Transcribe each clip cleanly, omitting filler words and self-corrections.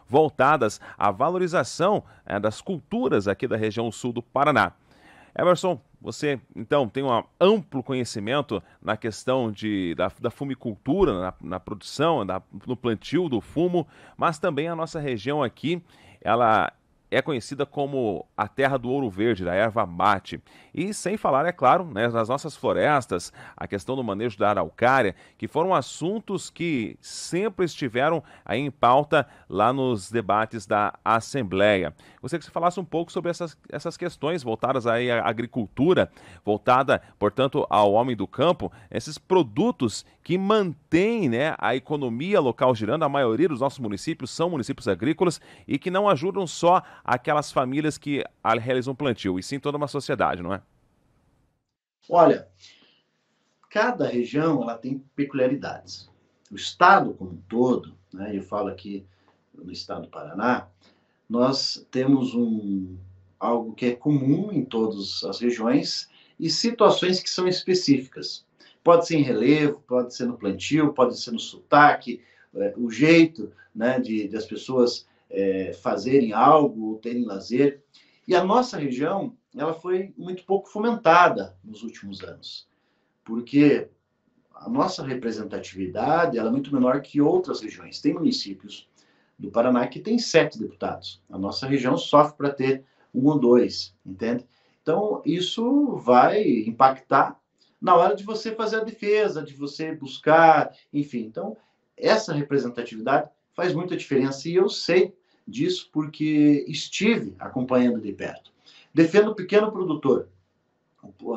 voltadas à valorização das culturas aqui da região sul do Paraná. Emerson, você então tem um amplo conhecimento na questão da fumicultura, na produção, no plantio do fumo, mas também a nossa região aqui, ela é conhecida como a terra do ouro verde, da erva mate. E sem falar, é claro, né, nas nossas florestas, a questão do manejo da araucária, que foram assuntos que sempre estiveram aí em pauta lá nos debates da Assembleia. Gostaria que você falasse um pouco sobre essas questões voltadas aí à agricultura, voltada, portanto, ao homem do campo, esses produtos que mantêm, né, a economia local girando. A maioria dos nossos municípios são municípios agrícolas e que não ajudam só aquelas famílias que realizam plantio, e sim toda uma sociedade, não é? Olha, cada região ela tem peculiaridades. O estado como um todo, né, eu falo aqui no estado do Paraná, nós temos algo que é comum em todas as regiões e situações que são específicas. Pode ser em relevo, pode ser no plantio, pode ser no sotaque, o jeito, né, de as pessoas fazerem algo ou terem lazer. E a nossa região, ela foi muito pouco fomentada nos últimos anos, porque a nossa representatividade ela é muito menor que outras regiões. Tem municípios do Paraná que tem 7 deputados. A nossa região sofre para ter 1 ou 2, entende? Então, isso vai impactar na hora de você fazer a defesa, de você buscar, enfim. Então, essa representatividade faz muita diferença e eu sei disso porque estive acompanhando de perto. Defendo o pequeno produtor.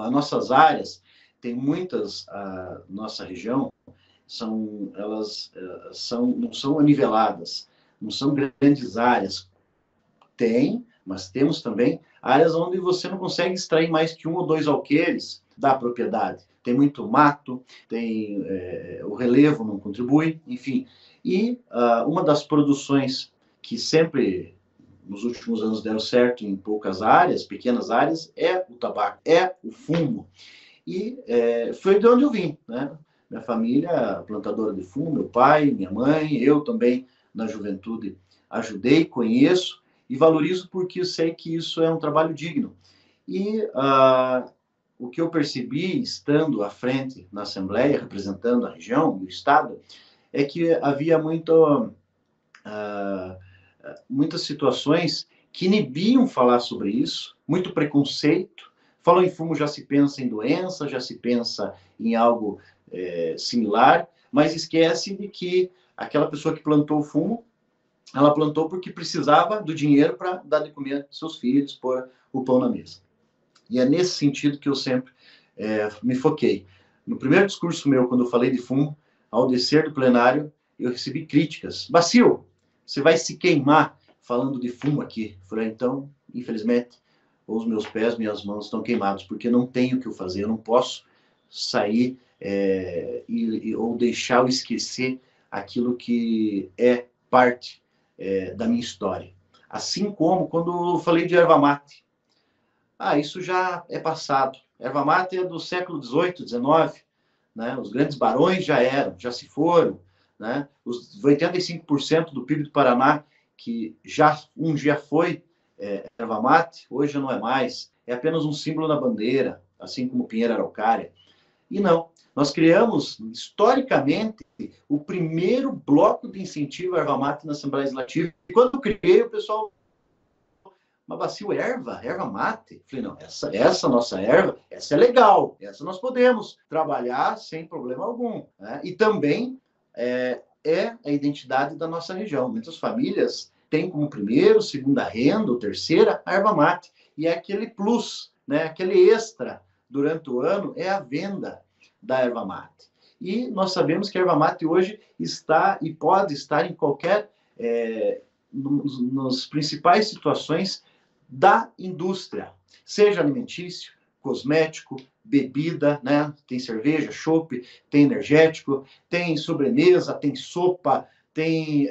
As nossas áreas, tem muitas, a nossa região, não são niveladas, não são grandes áreas. Tem, mas temos também áreas onde você não consegue extrair mais que 1 ou 2 alqueires da propriedade. Tem muito mato, tem o relevo não contribui, enfim. E uma das produções que sempre nos últimos anos deram certo em poucas áreas, pequenas áreas, é o tabaco, é o fumo. E foi de onde eu vim, né? Minha família, plantadora de fumo, meu pai, minha mãe, eu também, na juventude, ajudei, conheço e valorizo porque eu sei que isso é um trabalho digno. E o que eu percebi, estando à frente na Assembleia, representando a região e o Estado, é que havia muitas situações que inibiam falar sobre isso, muito preconceito. Falou em fumo, já se pensa em doença, já se pensa em algo similar, mas esquece de que aquela pessoa que plantou o fumo, ela plantou porque precisava do dinheiro para dar de comer aos seus filhos, pôr o pão na mesa. E é nesse sentido que eu sempre me foquei. No primeiro discurso meu, quando eu falei de fumo, ao descer do plenário, eu recebi críticas. Bacio, você vai se queimar falando de fumo aqui. Eu falei, então, infelizmente, os meus pés, minhas mãos estão queimados, porque não tenho o que eu fazer, eu não posso sair ou deixar eu esquecer aquilo que é parte da minha história. Assim como quando eu falei de erva mate. Isso já é passado. Erva mate é do século XVIII, XIX, né? Os grandes barões já se foram, né? Os 85% do PIB do Paraná, que um dia foi erva mate, hoje não é mais. É apenas um símbolo na bandeira, assim como Pinheiro Araucária. E não, nós criamos, historicamente, o primeiro bloco de incentivo à erva mate na Assembleia Legislativa. E quando eu criei, o pessoal... Mas Bacio, erva mate? Eu falei, não, essa nossa erva, essa é legal, essa nós podemos trabalhar sem problema algum. Né? E também é a identidade da nossa região. Muitas famílias têm como primeiro, segunda renda, ou terceira, a erva mate. E é aquele plus, né? Aquele extra durante o ano é a venda da erva mate. E nós sabemos que a erva mate hoje está e pode estar em qualquer... nas principais situações da indústria, seja alimentício, cosmético, bebida, né? Tem cerveja, chopp, tem energético, tem sobremesa, tem sopa, tem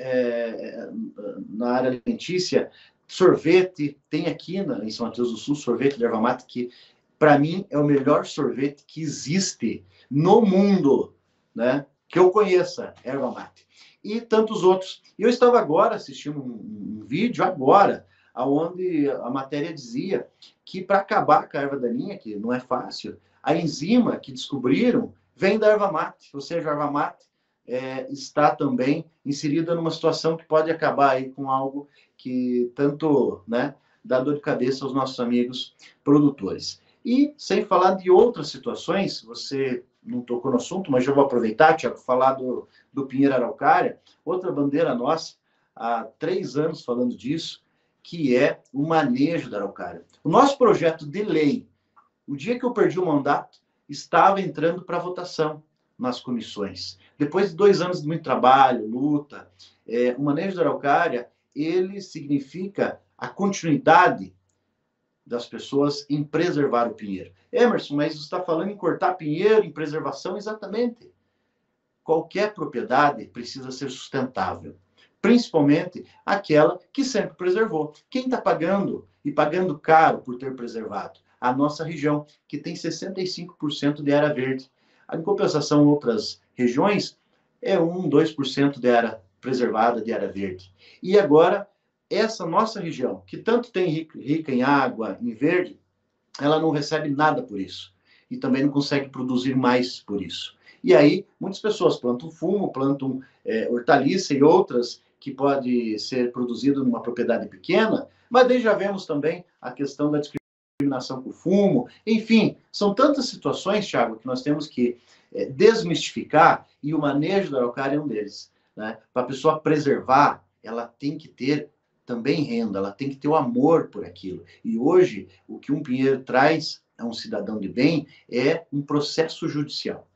na área alimentícia sorvete, tem aqui em São Mateus do Sul sorvete de erva mate que para mim é o melhor sorvete que existe no mundo, né? Que eu conheça, erva mate. e tantos outros. E eu estava agora assistindo um vídeo, agora, onde a matéria dizia que para acabar com a erva daninha, que não é fácil, a enzima que descobriram vem da erva mate, ou seja, a erva mate está também inserida numa situação que pode acabar aí com algo que tanto, né, dá dor de cabeça aos nossos amigos produtores. E sem falar de outras situações, você não tocou no assunto, mas eu vou aproveitar, Tiago, falar do Pinheiro Araucária, outra bandeira nossa, há 3 anos falando disso, que é o manejo da araucária. O nosso projeto de lei, o dia que eu perdi o mandato, estava entrando para votação nas comissões. Depois de 2 anos de muito trabalho, luta, o manejo da araucária, ele significa a continuidade das pessoas em preservar o pinheiro. Emerson, mas você está falando em cortar pinheiro, em preservação? Exatamente. Qualquer propriedade precisa ser sustentável, principalmente aquela que sempre preservou. Quem está pagando, e pagando caro por ter preservado? A nossa região, que tem 65% de área verde. Em compensação, outras regiões, 2% de área preservada, de área verde. E agora, essa nossa região, que tanto tem rica em água, em verde, ela não recebe nada por isso. E também não consegue produzir mais por isso. E aí, muitas pessoas plantam fumo, plantam hortaliça e outras que pode ser produzido numa propriedade pequena, mas daí já vemos também a questão da discriminação por fumo. Enfim, são tantas situações, Thiago, que nós temos que desmistificar, e o manejo da araucária é um deles. Né? Para a pessoa preservar, ela tem que ter também renda, ela tem que ter o amor por aquilo. E hoje, o que um pinheiro traz a um cidadão de bem é um processo judicial.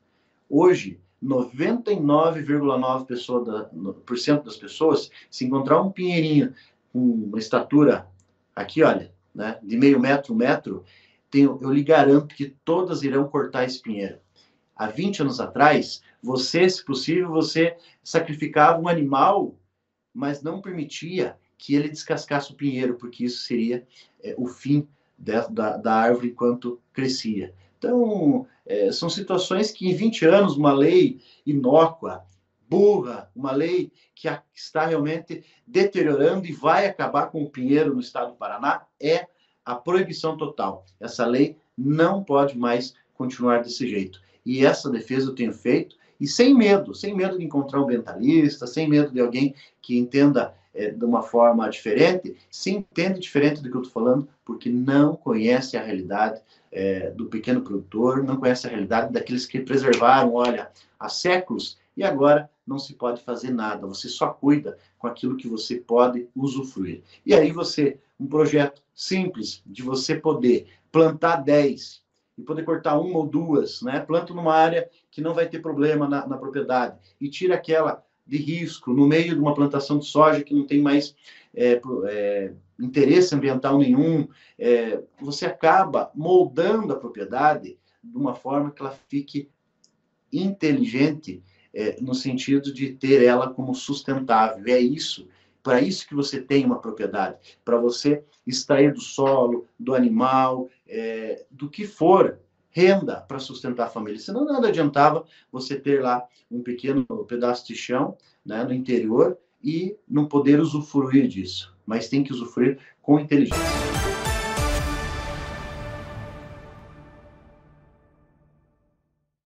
Hoje, 99,9% das pessoas, se encontrar um pinheirinho com uma estatura aqui, olha, né, de meio metro, 1 metro, eu lhe garanto que todas irão cortar esse pinheiro. Há 20 anos atrás, você, se possível, você sacrificava um animal, mas não permitia que ele descascasse o pinheiro, porque isso seria o fim da árvore enquanto crescia. Então, são situações que em 20 anos, uma lei inócua, burra, uma lei que está realmente deteriorando e vai acabar com o pinheiro no estado do Paraná, é a proibição total. Essa lei não pode mais continuar desse jeito. E essa defesa eu tenho feito, e sem medo de encontrar um ambientalista, sem medo de alguém que entenda de uma forma diferente, se entende diferente do que eu estou falando, porque não conhece a realidade do pequeno produtor, não conhece a realidade daqueles que preservaram, olha, há séculos, e agora não se pode fazer nada, você só cuida com aquilo que você pode usufruir. E aí um projeto simples, de você poder plantar 10 e poder cortar 1 ou 2, né? Planta numa área que não vai ter problema na propriedade, e tira aquela de risco, no meio de uma plantação de soja que não tem mais interesse ambiental nenhum, você acaba moldando a propriedade de uma forma que ela fique inteligente, no sentido de ter ela como sustentável. É isso, para isso que você tem uma propriedade, para você extrair do solo, do animal, do que for, renda para sustentar a família. Senão nada adiantava você ter lá um pequeno pedaço de chão, né, no interior, e não poder usufruir disso. Mas tem que usufruir com inteligência.